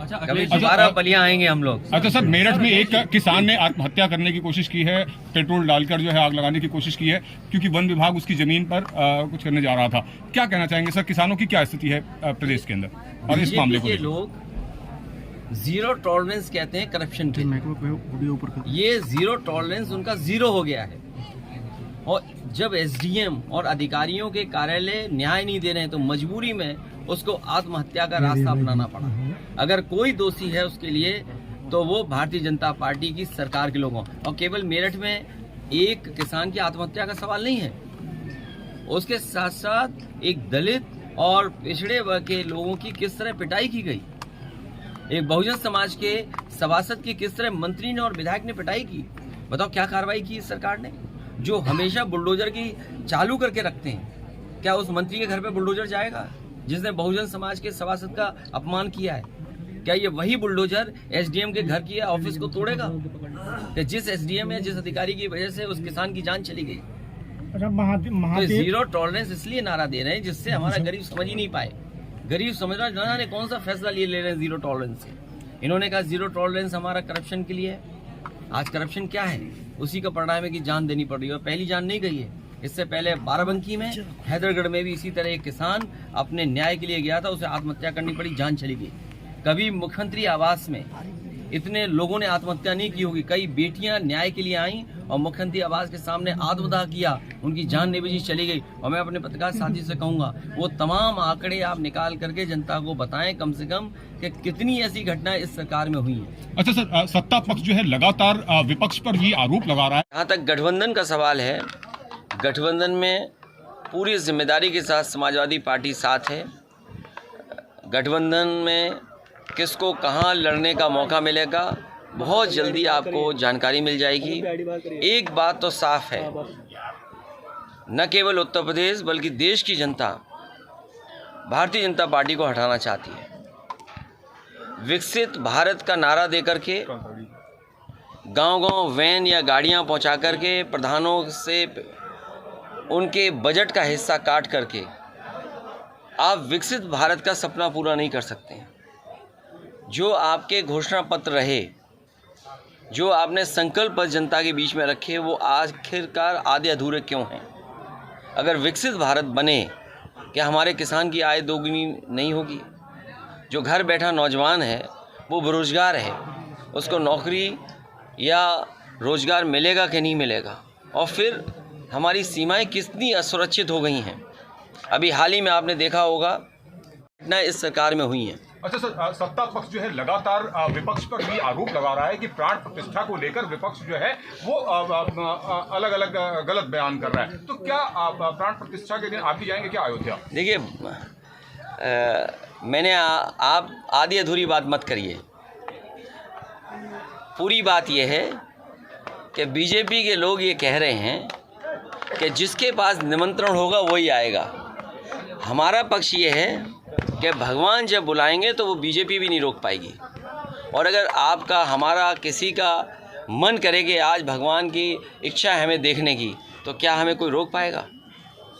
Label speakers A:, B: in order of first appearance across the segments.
A: कभी दोबारा बलिया आएंगे हम लोग।
B: अच्छा सर, मेरठ में एक किसान ने आत्महत्या करने की कोशिश की है, पेट्रोल डालकर जो है आग लगाने की कोशिश की है, क्योंकि वन विभाग उसकी जमीन पर कुछ करने जा रहा था। क्या कहना चाहेंगे सर, किसानों की क्या स्थिति है प्रदेश के अंदर और इस मामले को?
A: लोग जीरो टॉलरेंस कहते हैं करप्शन के, ये जीरो टॉलरेंस उनका जीरो हो गया है। और जब एसडीएम और अधिकारियों के कार्यालय न्याय नहीं दे रहे हैं तो मजबूरी में उसको आत्महत्या का रास्ता अपनाना पड़ा। अगर कोई दोषी है उसके लिए तो वो भारतीय जनता पार्टी की सरकार के लोगों, और केवल मेरठ में एक किसान की आत्महत्या का सवाल नहीं है, उसके साथ साथ एक दलित और पिछड़े वर्ग के लोगों की किस तरह पिटाई की गई, एक बहुजन समाज के सभासद की किस तरह मंत्री ने और विधायक ने पिटाई की। बताओ क्या कार्रवाई की इस सरकार ने? जो हमेशा बुलडोजर की चालू करके रखते हैं, क्या उस मंत्री के घर पे बुलडोजर जाएगा जिसने बहुजन समाज के सभासद का अपमान किया है? क्या ये वही बुलडोजर एसडीएम के घर की ऑफिस को तोड़ेगा? कि जिस एसडीएम या जिस अधिकारी की वजह से उस किसान की जान चली गई। तो जीरो टॉलरेंस इसलिए नारा दे रहे हैं जिससे हमारा गरीब समझ ही नहीं पाए। गरीब समझ रहा जाने कौन सा फैसला ले रहे हैं जीरो टॉलरेंस से। इन्होंने कहा जीरो टॉलरेंस हमारा करप्शन के लिए है। आज करप्शन क्या है? उसी का परिणाम है कि जान देनी पड़ रही है, और पहली जान नहीं गई है। इससे पहले बाराबंकी में, हैदरगढ़ में भी इसी तरह एक किसान अपने न्याय के लिए गया था, उसे आत्महत्या करनी पड़ी, जान चली गई। कभी मुख्यमंत्री आवास में इतने लोगों ने आत्महत्या नहीं की होगी। कई बेटियां न्याय के लिए आईं और मुख्यमंत्री आवास के सामने आत्मदाह किया, उनकी जान नहीं बची, चली गई। और मैं अपने पत्रकार साथी से कहूंगा वो तमाम आंकड़े आप निकाल करके जनता को बताएं कम से कम कि कितनी ऐसी घटनाएं इस सरकार में हुई हैं।
B: अच्छा सर, सत्ता पक्ष जो है लगातार विपक्ष पर ये आरोप लगा रहा है।
A: जहाँ तक गठबंधन का सवाल है, गठबंधन में पूरी जिम्मेदारी के साथ समाजवादी पार्टी साथ है। गठबंधन में किसको कहाँ लड़ने का मौका मिलेगा बहुत जल्दी आपको जानकारी मिल जाएगी। एक बात तो साफ है, न केवल उत्तर प्रदेश बल्कि देश की जनता भारतीय जनता पार्टी को हटाना चाहती है। विकसित भारत का नारा देकर के गांव-गांव वैन या गाड़ियां पहुंचा करके प्रधानों से उनके बजट का हिस्सा काट करके आप विकसित भारत का सपना पूरा नहीं कर सकते हैं। जो आपके घोषणा पत्र रहे, जो आपने संकल्प जनता के बीच में रखे, वो आखिरकार आधे अधूरे क्यों हैं? अगर विकसित भारत बने, क्या हमारे किसान की आय दोगुनी नहीं होगी? जो घर बैठा नौजवान है वो बेरोजगार है, उसको नौकरी या रोजगार मिलेगा कि नहीं मिलेगा? और फिर हमारी सीमाएं कितनी असुरक्षित हो गई हैं। अभी हाल ही में आपने देखा होगा घटना इस सरकार में हुई हैं।
B: अच्छा सर, सत्ता पक्ष जो है लगातार विपक्ष पर भी आरोप लगा रहा है कि प्राण प्रतिष्ठा को लेकर विपक्ष जो है वो अलग अलग गलत बयान कर रहा है। तो क्या प्राण प्रतिष्ठा के दिन आप भी जाएंगे क्या अयोध्या?
A: देखिए, मैंने आप आधी अधूरी बात मत करिए। पूरी बात यह है कि बीजेपी के लोग ये कह रहे हैं कि जिसके पास निमंत्रण होगा वही आएगा। हमारा पक्ष ये है कि भगवान जब बुलाएंगे तो वो बीजेपी भी नहीं रोक पाएगी। और अगर आपका हमारा किसी का मन करे कि आज भगवान की इच्छा है हमें देखने की, तो क्या हमें कोई रोक पाएगा?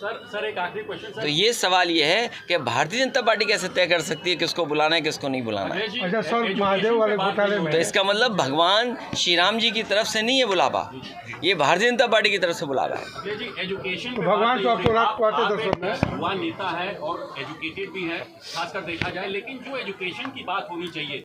C: सर एक आखिरी क्वेश्चन सर।
A: तो ये सवाल ये है कि भारतीय जनता पार्टी कैसे तय कर सकती है किसको बुलाना है किसको नहीं बुलाना है?
C: अच्छा सर, महादेव वाले घोटाले में
A: तो इसका मतलब भगवान श्री राम जी की तरफ से नहीं है बुलावा, ये भारतीय जनता पार्टी की तरफ से बुलावा है।
C: एजुकेशन तो भगवान तो भगवान नेता है और एजुकेटेड भी है, खासकर देखा जाए, लेकिन जो एजुकेशन की बात होनी चाहिए